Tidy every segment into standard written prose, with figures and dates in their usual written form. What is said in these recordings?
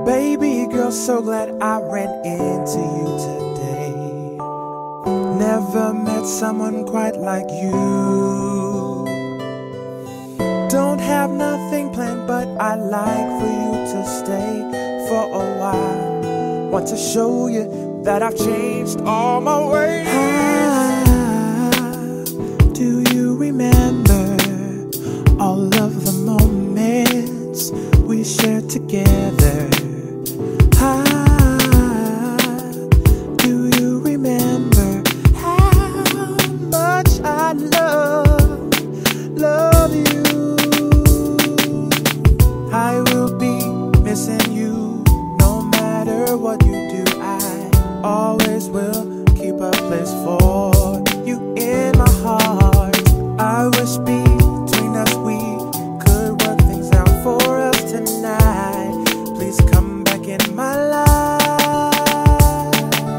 Baby girl, so glad I ran into you today. Never met someone quite like you. Don't have nothing planned, but I'd like for you to stay for a while. Want to show you that I've changed all my ways. Do you remember all of the moments we shared together? Do you remember how much I love you? I will be missing you no matter what you do. I always will keep a place for you in my heart. I wish between us we could work things out for us tonight. Please come back in my life.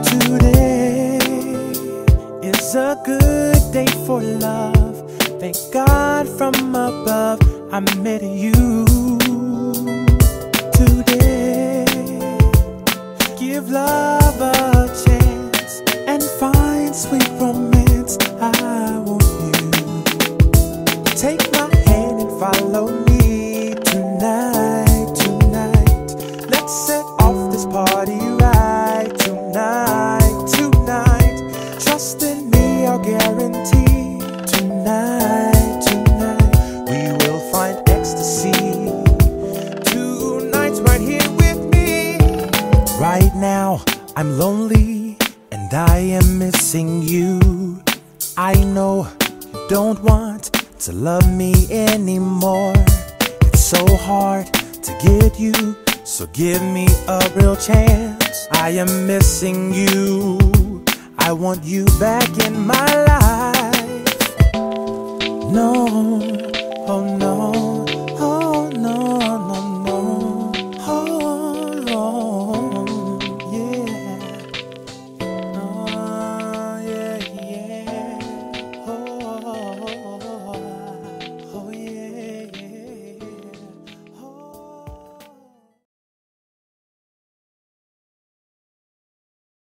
Today is a good day for love. Thank God from above I met you. Today, give love a chance and find sweet romance. I want you. Take my hand and follow me tonight, tonight. Let's set off this party right tonight, tonight. Trust in me, I'll guarantee tonight, tonight we will find ecstasy. Tonight's right here with me. Right now, I'm lonely and I am missing you. I know you don't want to love me anymore. It's so hard to get you, so give me a real chance. I am missing you. I want you back in my life.